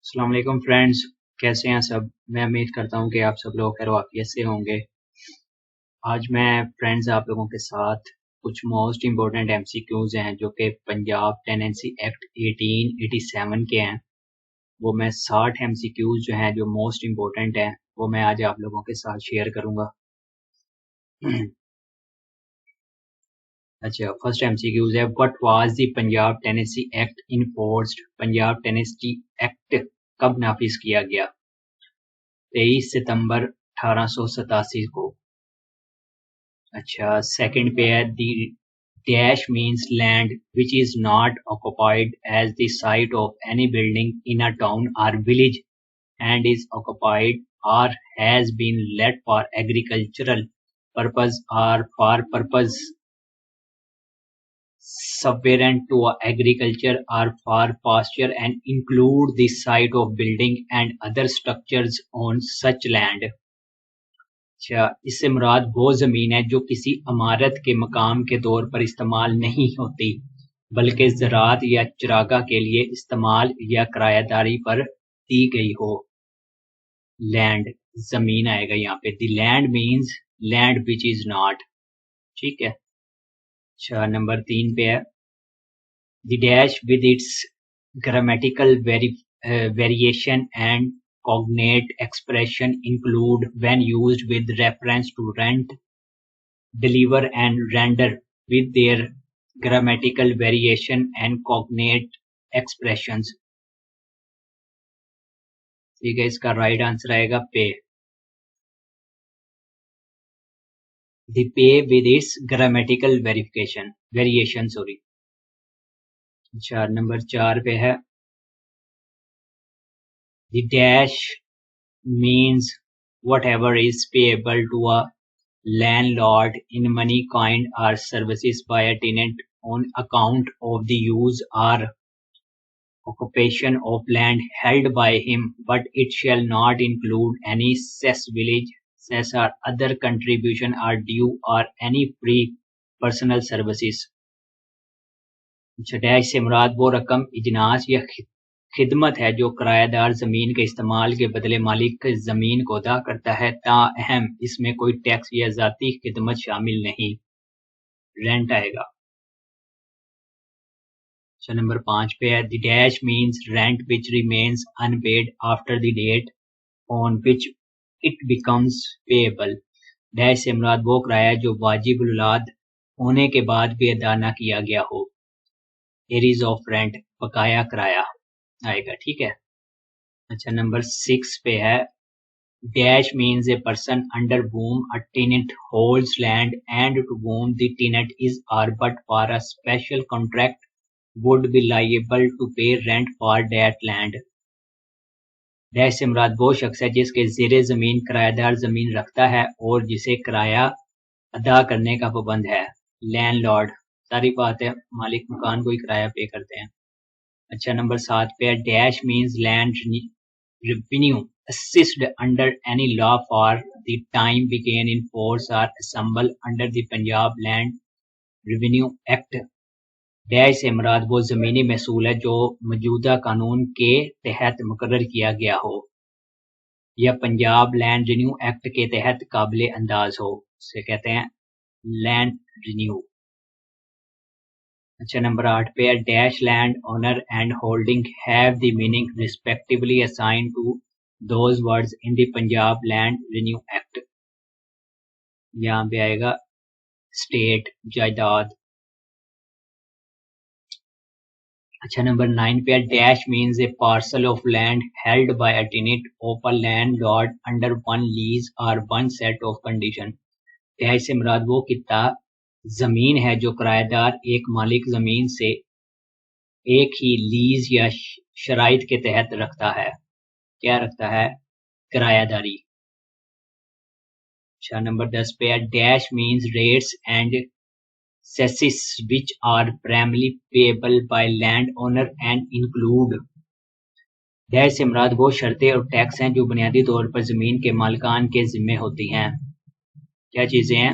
السلام علیکم فرینڈز، کیسے ہیں سب؟ میں امید کرتا ہوں کہ آپ سب لوگ خیر و عافیت سے ہوں گے۔ آج میں فرینڈز آپ لوگوں کے ساتھ کچھ most important M C Qs ہیں جو کہ پنجاب ٹیننسی ایکٹ 1887 کے ہیں۔ وہ میں 60 ایم سی کیوز جو ہیں جو موسٹ امپورٹنٹ ہیں وہ میں آج آپ لوگوں کے ساتھ شیئر کروں گا۔ اچھا، فرسٹ ایم سی کیوز ہے، what was the Punjab Tennessee act enforced? Punjab Tennessee act کب نافذ کیا گیا؟ 23 ستمبر 1887 کو۔ اچھا، سیکنڈ پہ ہے، the dash means land which is not occupied as the site of any building in a town or village and is occupied or has been let for agricultural purpose or for purpose subsequent to agriculture or for pasture and include the site of building and other structures on such land۔ اچھا، اس سے مراد وہ زمین ہے جو کسی عمارت کے مقام کے طور پر استعمال نہیں ہوتی بلکہ زراعت یا چراگاہ کے لیے استعمال یا کرایہ داری پر دی گئی ہو۔ لینڈ زمین آئے گا یہاں پہ، the land means land which is not, ٹھیک ہے۔ اچھا، نمبر 3 پہ ہے، the dash with its grammatical variation and cognate expression include when used with reference to rent, deliver and render with their grammatical variation and cognate expressions۔ ٹھیک ہے، اس کا right answer آئے گا پے، the pay with its grammatical variation sorry۔ اچھا، number 4 پہ ہے، the dash means whatever is payable to a landlord in money, kind or services by a tenant on account of the use or occupation of land held by him, but it shall not include any cess, village cess or other contribution or due or any free personal services۔ اچھا، dash سے مراد وہ رقم، اجناس یا خدمت ہے جو کرایہ دار زمین کے استعمال کے بدلے مالک زمین کو ادا کرتا ہے، تاہم اس میں کوئی ٹیکس یا ذاتی خدمت شامل نہیں، رینٹ آئے گا۔ اچھا، نمبر 5 پہ ہے، the dash means rent which remains unpaid after the date on which it becomes payable. Dash سے مراد وہ کرایہ جو واجب الاد ہونے کے بعد بھی ادا نہ کیا گیا ہو، ایریز آف رینٹ، بقایا کرایہ آئے گا، ٹھیک ہے۔ اچھا، نمبر 6 پہ ہے، dash means a person under whom a tenant holds land and to whom the tenant is or but for a special contract would be liable to pay rent for that land۔ Dash سے مراد وہ شخص ہے جس کے زیر زمین کرایہ دار زمین رکھتا ہے اور جسے کرایہ ادا کرنے کا پابند ہے، لینڈ لارڈ، ساری بات ہے، مالک مکان کو ہی کرایہ پے کرتے ہیں۔ اچھا، نمبر 7 پہ ہے، dash means land revenue assessed under any law for the time began in force or assembled under the Punjab Land Revenue Act۔ Dash سے مراد وہ زمینی محصول ہے جو موجودہ قانون کے تحت مقرر کیا گیا ہو یا پنجاب لینڈ ریونیو ایکٹ کے تحت قابل انداز ہو، اسے کہتے ہیں لینڈ ریونیو۔ اچھا، نمبر 8 پہ ہے، dash land owner and holding have the meaning respectively assigned to those words in the Punjab land revenue act. یہاں پہ آئے گا اسٹیٹ، جائیداد۔ اچھا، نمبر 9 پہ dash means a parcel of land held by a tenant of a landlord under one lease or one set of condition. Dash سے مراد وہ خطہ زمین ہے جو کرایہ دار ایک مالک زمین سے ایک ہی لیز یا شرائط کے تحت رکھتا ہے، کیا رکھتا ہے؟ کرایہ داری۔ اچھا، نمبر 10 پہ dash means rates and cesses which are primarily payable by landowner and include۔ Dash سے مراد وہ شرطیں اور ٹیکس ہیں جو بنیادی طور پر زمین کے مالکان کے ذمہ ہوتی ہیں، کیا چیزیں ہیں؟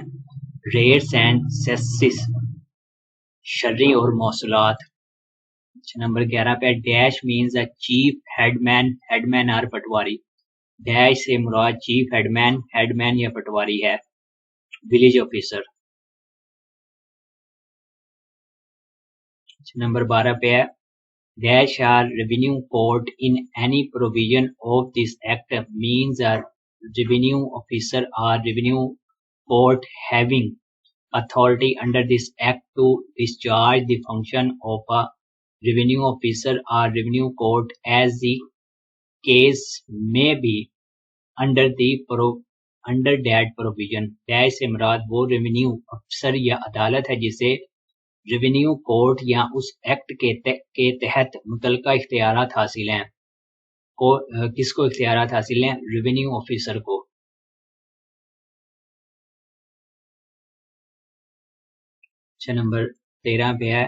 ریٹس اینڈ سیسز، شرعی اور موصولات۔ نمبر 11 پہ dash means a chief headman or patwari. Dash سے مراد چیف ہیڈ مین یا پٹواری ہے. Village officer. نمبر 12 پہ ہے dash or revenue court in any provision of this act means or revenue officer or revenue court having authority under this act to discharge the function of a revenue officer or revenue court as the case may be under that provision. dash سے مراد وہ revenue افسر یا عدالت ہے جسے revenue court یا اس act کے تحت متعلقہ اختیارات حاصل ہیں. کس کو اختیارات حاصل ہیں؟ ریونیو آفیسر کو. نمبر 13 پہ ہے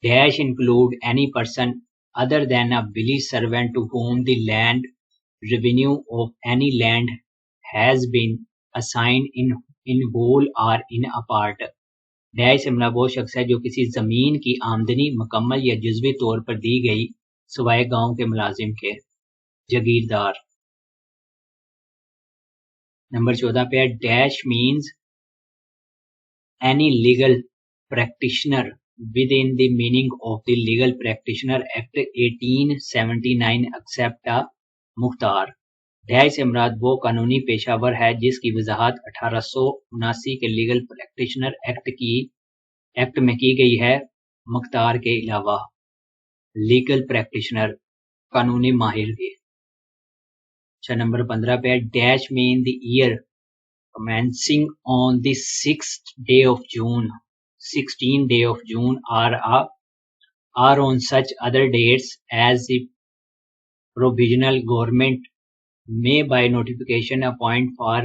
dash include any person other than a village servant to whom the land revenue of any land has been assigned in whole or in a part. Dash سے مراد وہ شخص ہے جو کسی زمین کی آمدنی مکمل یا جزوی طور پر دی گئی سوائے گاؤں کے ملازم کے. جاگیردار. نمبر 14 پہ dash means any legal practitioner within the meaning of the Legal Practitioner Act 1879 except a Mukhtar. Dash سے مراد وہ قانونی پیشہ ور ہے جس کی وضاحت 1879 کے لیگل پریکٹیشنر ایکٹ میں کی گئی ہے مختار کے علاوہ. لیگل پریکٹیشنر قانونی ماہر کے. نمبر 15 پہ dash mean the year commencing on the 16th day of June or on such other dates as the provisional government may by notification appoint for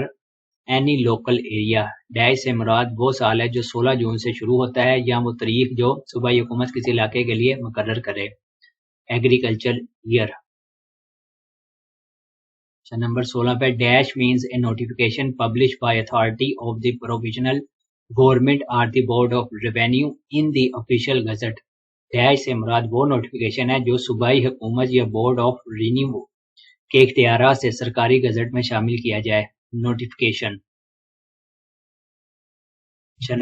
any local area. Dash سے مراد وہ سال ہے جو 16 جون سے شروع ہوتا ہے یا وہ تاریخ جو صوبائی حکومت کسی علاقے کے لیے مقرر کرے. Agriculture year. نمبر 16 پہ dash means a notification publish by authority of the provincial government or the board of revenue in the official gazette. Dash سے مراد وہ نوٹیفیکیشن ہے جو صوبائی حکومت یا بورڈ آف ریونیو کے اختیارات سے سرکاری گزٹ میں شامل کیا جائے. نوٹیفیکیشن.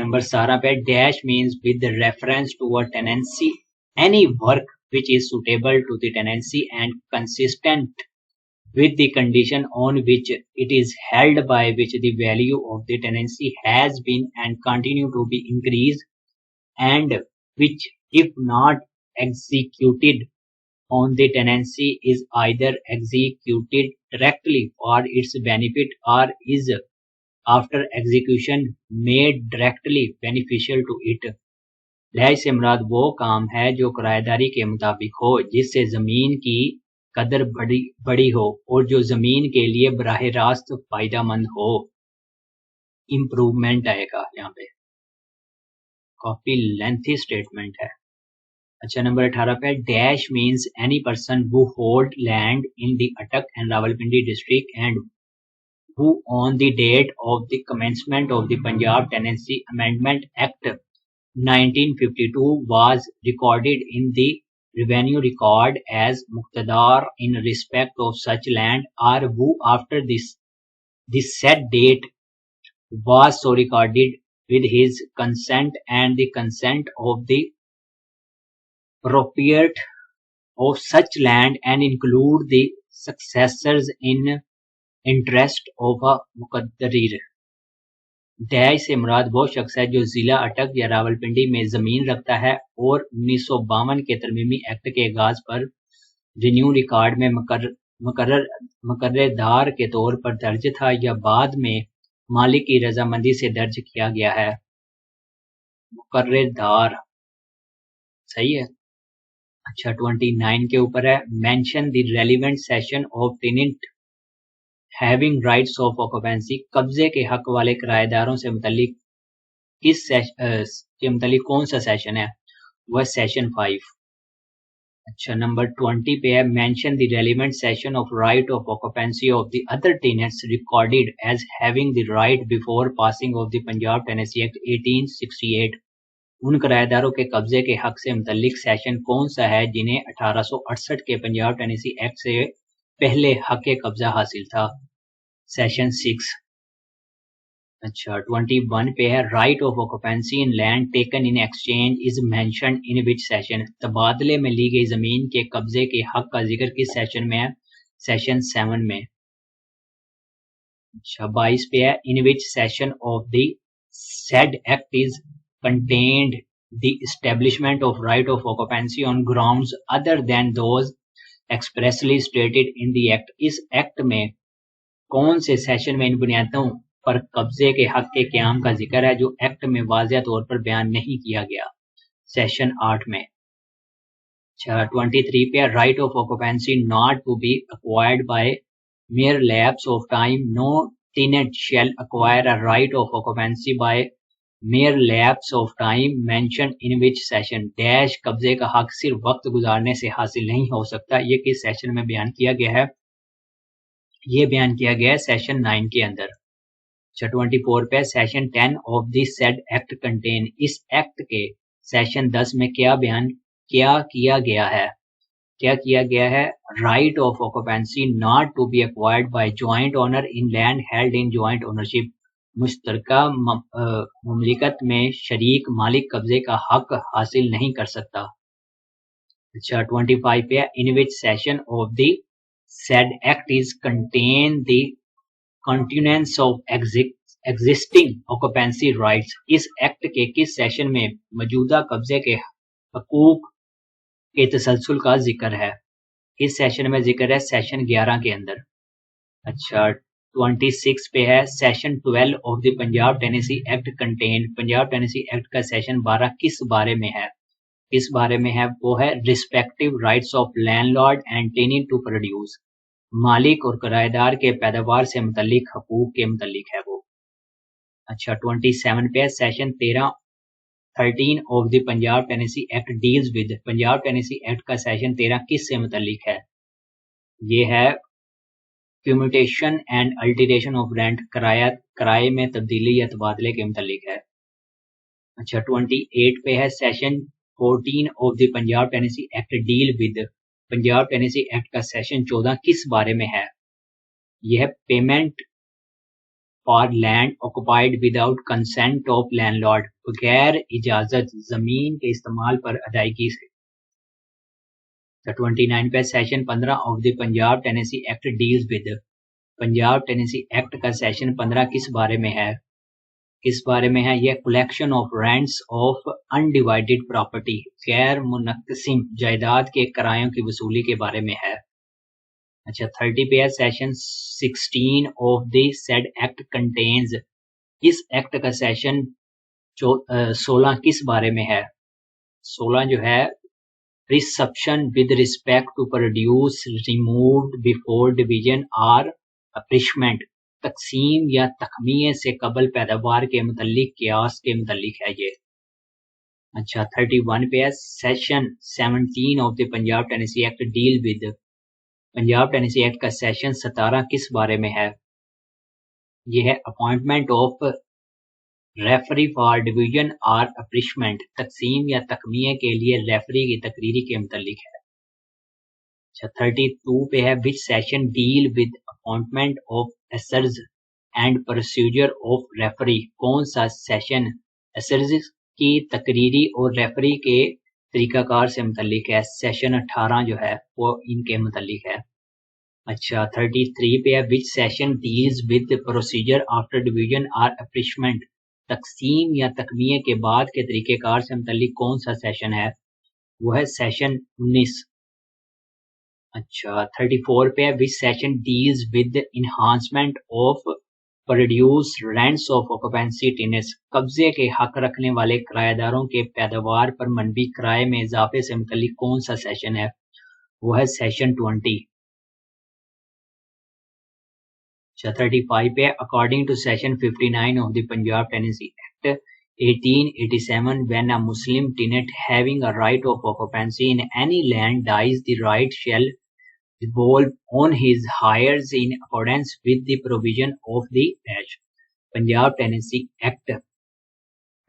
نمبر 17 پہ dash means with reference to a tenancy any work which is suitable to the tenancy and consistent with the condition on which it is held by which the value of the tenancy has been and continue to be increased and which if not executed on the tenancy is either executed directly for its benefit or is after execution made directly beneficial to it. Dash سے مراد وہ کام ہے جو کرایہ داری کے مطابق ہو جس سے زمین کی قدر بڑی ہو اور جو زمین کے لیے براہ راست فائدہ مند ہو. امپروومنٹ آئے گا یہاں پہ. کافی لینتھی سٹیٹمنٹ ہے. اچھا نمبر 18 پہ dash means any person who hold land in the Attock and Rawalpindi district and who on the date of the commencement of the Punjab Tenancy Amendment Act 1952 was recorded in the revenue record as muqtadar in respect of such land or who after this said date was so recorded with his consent and the consent of the proprietor of such land and include the successors in interest of a muqaddarir. Dash سے مراد وہ شخص ہے جو ضلع اٹک یا راولپنڈی میں زمین رکھتا ہے اور 1952 کے ترمیمی ایکٹ کے آغاز پر رینیو ریکارڈ میں مقرر دار کے طور پر درج تھا یا بعد میں مالک کی رضامندی سے درج کیا گیا ہے. مقرر دار. صحیح ہے. اچھا 29 کے اوپر ہے mention the relevant session of tenant having rights of occupancy. قبضے کے حق والے کرایہ داروں سے متعلق کون سا سیشن ہے؟ وہ سیشن 5. اچھا نمبر 20 پہ ہے mention the relevant session of right of occupancy of the other tenants recorded as having the right before passing of the Punjab Tenancy Act 1868. ان کرایہ داروں کے قبضے کے حق سے متعلق سیشن کون سا ہے جنہیں 1868 کے پنجاب ٹینیسی ایکٹ سے پہلے حق قبضہ حاصل تھا؟ سیشن 6۔ اچھا 21 پہ ہے right of occupancy in land taken in exchange as mentioned in which section? تبادلے میں لی گئی زمین کے قبضے کے حق کا ذکر کس سیشن میں ہے؟ سیشن 7 میں۔ اچھا 22 پہ ہے in which section of the said act is contained the establishment of right of occupancy on grounds other than those expressly stated in the act? اس ایکٹ میں کون سے سیشن میں ان بنیادوں پر قبضے کے حق کے قیام کا ذکر ہے جو ایکٹ میں واضح طور پر بیان نہیں کیا گیا؟ سیشن 8 میں۔ اچھا 23 پہ right of occupancy not to be acquired by mere lapse of time, no tenant shall acquire a right of occupancy by mere lapse of time mentioned in which session dash قبضے کا حق صرف وقت گزارنے سے حاصل نہیں ہو سکتا۔ یہ کس سیشن میں بیان کیا گیا ہے؟ یہ بیان کیا گیا ہے سیشن 9 کے اندر۔ اچھا 24 پہ section 10 of the said act contain, اس ایکٹ کے سیشن 10 میں کیا کیا گیا ہے؟ کیا کیا گیا ہے؟ Right of occupancy not to be acquired by joint owner in land held in joint ownership, مشترکہ مملکت میں شریک مالک قبضے کا حق حاصل نہیں کر سکتا۔ اچھا 25 پہ in which section of the said act is contain the continuance of existing occupancy rights, اس ایکٹ کے کس سیشن میں موجودہ قبضے کے حقوق کے تسلسل کا ذکر ہے؟ اس سیشن میں ذکر ہے سیشن 11 کے اندر۔ اچھا 26 پہ ہے session 12 of the Punjab tenancy act contain, Punjab tenancy act کا سیشن 12 کس بارے میں ہے؟ کس بارے میں ہے؟ وہ ہے respective rights of landlord and tenant to produce, مالک اور کرایہ دار کے پیداوار سے متعلق حقوق کے متعلق ہے وہ۔ اچھا 27 پہ session 13 of the Punjab tenancy act deals with, Punjab tenancy act کا سیشن 13 کس سے متعلق ہے؟ یہ ہے commutation and iteration of rent, کرائے میں تبدیلی یا تبادلے کے متعلق ہے۔ اچھا 28 پہ ہے section 14 of the Punjab tenancy act deal with, Punjab tenancy act کا سیشن 14 کس بارے میں ہے؟ یہ ہے payment for land occupied without consent of landlord, بغیر اجازت زمین کے استعمال پر ادائیگی سے۔ 29 پہ session 15 of the Punjab tenancy act deals with, Punjab tenancy act کا سیشن 15 کس بارے میں ہے؟ کس بارے میں ہے؟ یہ collection of rents of undivided property, غیر منقسم جائیداد کے کرایوں کی وصولی کے بارے میں ہے۔ اچھا 30 پہ ہے section 16 of the said act contains, اس ایکٹ کا سیشن 16 کس بارے میں ہے؟ 16 جو ہے reception with respect to produce removed before division or اپریشمنٹ، تقسیم یا تخمیے سے قبل پیداوار کے متعلق قیاس کے متعلق ہے یہ۔ اچھا 31 پہ ہے section 17 of the Punjab tenancy act deal with, Punjab tenancy act کا سیشن 17 کس بارے میں ہے؟ یہ ہے appointment of referee for division or اپریشمنٹ، تقسیم یا تخمیے کے لیے ریفری کی تقرری کے متعلق ہے۔ اچھا 32 پہ ہے which section deal with appointment of assessors and procedure of referee, کون سا سیشن ایسرز کی تقرری اور ریفری کے طریقہ کار سے متعلق ہے؟ سیشن 18 جو ہے وہ ان کے متعلق ہے۔ اچھا 33 پہ ہے which section deals with procedure after division or اپریشمنٹ، تقسیم یا تخمیے کے بعد کے طریقہ کار سے متعلق کون سا سیشن ہے؟ وہ ہے سیشن 19۔ اچھا 34 پہ ہے which section deals with enhancement of produce rents of occupancy tenants, قبضے کے حق رکھنے والے کرایہ داروں کے پیداوار پر منبی کرائے میں اضافے سے متعلق کون سا سیشن ہے؟ وہ ہے سیشن 20۔ اچھا 35 پہ according to section 59 of the Punjab tenancy act 1887 when a Muslim tenant having a right of occupancy in any land dies, the right shall devolve on his heirs in accordance with the provision of the Act. Punjab tenancy act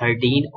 13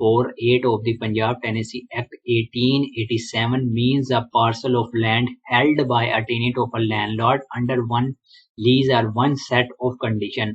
48 of the Punjab Tennessee Act 1887 means a parcel of land held by a tenant of a landlord under one lease or one set of condition।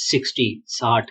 60।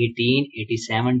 1887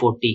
40।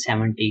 70।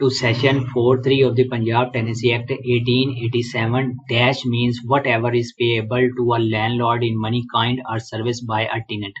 to section 43 of the Punjab Tenancy Act 1887 dash means whatever is payable to a landlord in money kind or service by a tenant।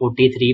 43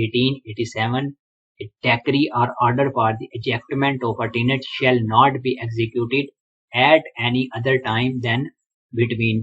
1887 a decree or order for the ejectment of a tenant shall not be executed at any other time than between।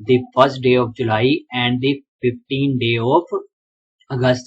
the first day of July and the 15th day of August।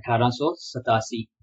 1887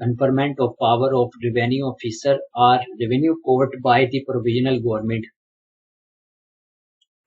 conferment of power of revenue officer or revenue court by the provisional government।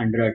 100।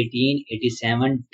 1887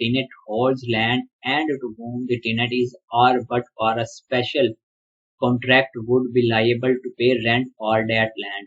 tenant holds land and to whom the tenant is or but for a special contract would be liable to pay rent for that land।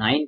9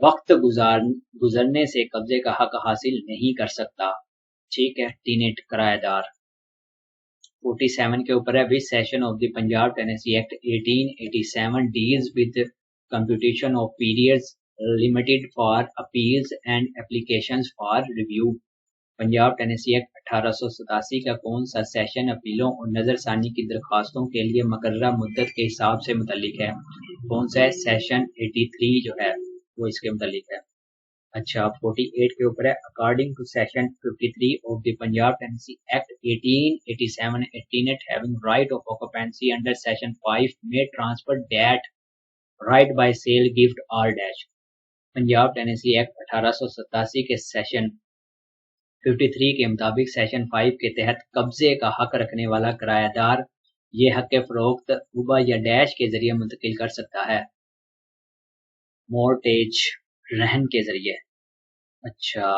وقت گزرنے سے قبضے کا حق حاصل نہیں کر سکتا. ٹھیک ہے. ٹینٹ کرایہ دار. 47 کے اوپر ہے which section of the Punjab Tenancy Act 1887 deals with computation of periods limited for appeals and applications for review. Punjab tenancy act 1887 کا کون سا سیشن اپیلوں اور نظر ثانی کی درخواستوں کے لیے مقررہ مدت کے حساب سے متعلق ہے؟ کون سا ہے؟ سیشن 83 جو ہے وہ اس کے متعلق ہے. اچھا 48 کے اوپر ہے according to section 53 of the Punjab Tenancy Act 1887 a tenant having right of occupancy under section 5 may transfer that right by sale gift or dash. Punjab tenancy act 1887 کے سیشن 53 کے مطابق سیشن 5 کے تحت قبضے کا حق رکھنے والا کرایہ دار یہ حق فروخت ہبہ یا ڈیش کے ذریعے منتقل کر سکتا ہے. مورٹیج رہن کے ذریعے. اچھا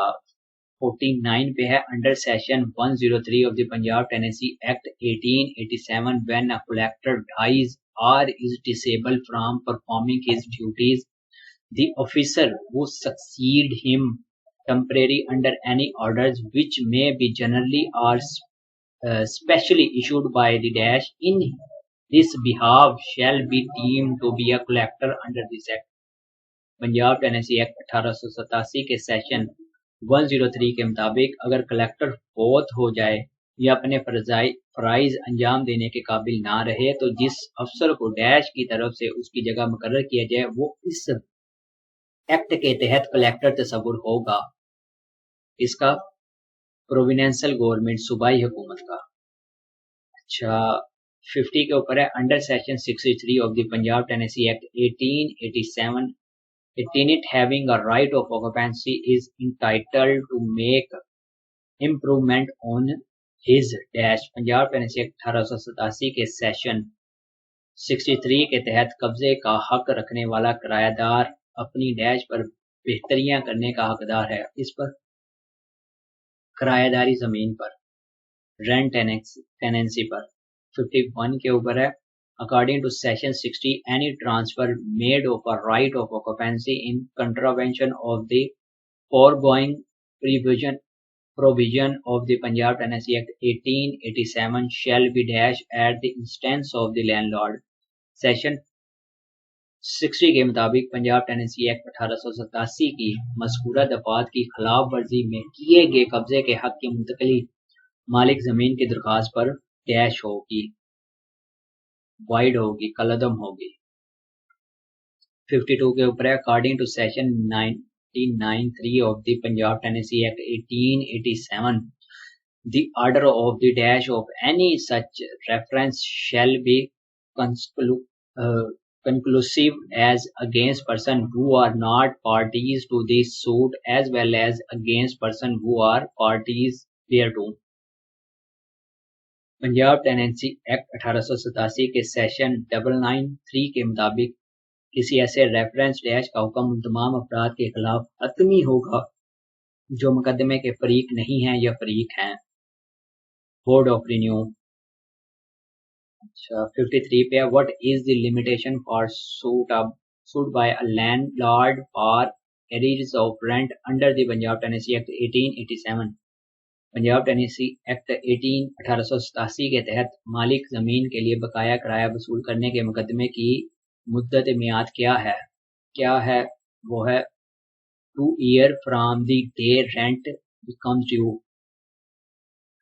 49 پہ ہے under session 103 of the Punjab Tenancy Act 1887 when a collector dies or is disabled from performing his duties, the officer who succeed him temporary under any orders which may be generally or specially issued by the dash in this behalf shall be deemed to be a collector under this act. Punjab tenancy act 1887 کے session 103 کے مطابق اگر collector فوت ہو جائے یا اپنے فرائض انجام دینے کے قابل نہ رہے تو جس افسر کو ڈیش کی طرف سے اس کی جگہ مقرر کیا جائے وہ اس ایکٹ کے تحت کلیکٹر تصور ہوگا. اس کا پروونینشل گورنمنٹ صوبائی حکومت کا. اچھا 50 کے اوپر ہے under session 63 of the Punjab tenancy act 1887 a tenant having a right of occupancy is entitled to make improvement on his dash. Punjab tenancy act 1887 کے سیشن 63 کے تحت قبضے کا حق رکھنے والا کرایہ دار اپنی ڈیش پر بہتریاں کرنے کا حقدار ہے. اس پر کرایہ داری زمین پر رینٹ ٹیننسی پر. 51 کے اوپر ہے according to section 60 any transfer made of a right of occupancy in contravention of the foregoing provision of the Punjab Tenancy Act 1887 shall be dash at the instance of the landlord. Section 60 کے مطابق Punjab Tennessee act 1887 کی مذکورہ دفعات کی خلاف ورزی میں کیے گئے قبضے کے حق کی منتقلی مالک زمین کی درخواست پر ڈیش ہوگی، وائڈ ہوگی، کالعدم ہوگی. 52 کے اوپر ہے according to section 1993 of the Punjab Tenancy Act 1887 the order of the dash of any such reference shall be conclusive as against person who are not parties to the suit as well as against person who are parties thereto. Punjab Tennessee act 1887 کے session 993 کے مطابق کسی ایسے reference dash کا حکم ان تمام افراد کے خلاف حتمی ہوگا جو مقدمے کے فریق نہیں ہیں یا فریق ہیں. Board of revenue. اچھا 53 پہ what is the limitation for suit by a landlord for arrears of rent under the Punjab Tenancy Act 1887. Punjab tenancy act 1887 کے تحت مالک زمین کے لیے بقایا کرایہ وصول کرنے کے مقدمے کی مدت میعاد کیا ہے؟ وہ ہے 2 years from the day rent becomes due.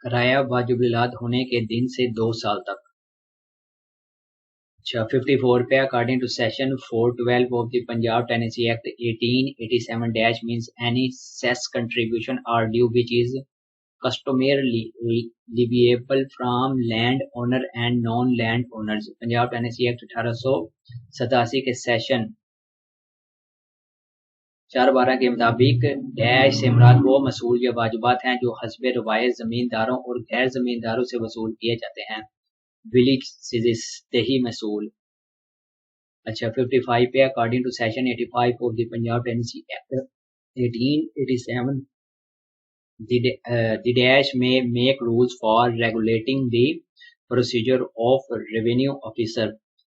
کرایہ واجب الاد ہونے کے دن سے 2 سال تک. اچھا 54 پہ according to section 412 of the Punjab Tenancy Act 1887 dash means any cess contribution or due which is customarily leviable from land owner and non land owners. Punjab tenancy act 1887 کے سیشن 412 کے مطابق ڈیش سے مراد وہ مسئول یا واجبات ہیں جو حسب روایت زمینداروں اور غیر زمینداروں سے وصول کیے جاتے ہیں. ولی سزس دیہی محصول. اچھا 55 پہ according to section 85 of the Punjab Tenancy Act 1887 the dash may make rules for regulating the procedure of revenue officer.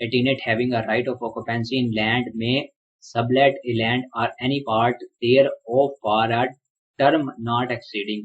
a tenant having a right of occupancy in land may sublet a land or any part thereof for a term not exceeding।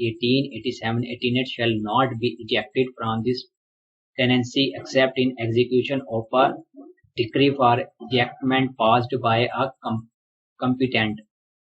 1887 a tenant shall not be ejected from this tenancy except in execution of a decree for ejectment passed by a competent।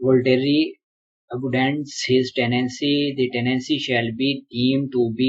voluntarily abandons his tenancy the tenancy shall be deemed to be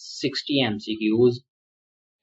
60 MCQs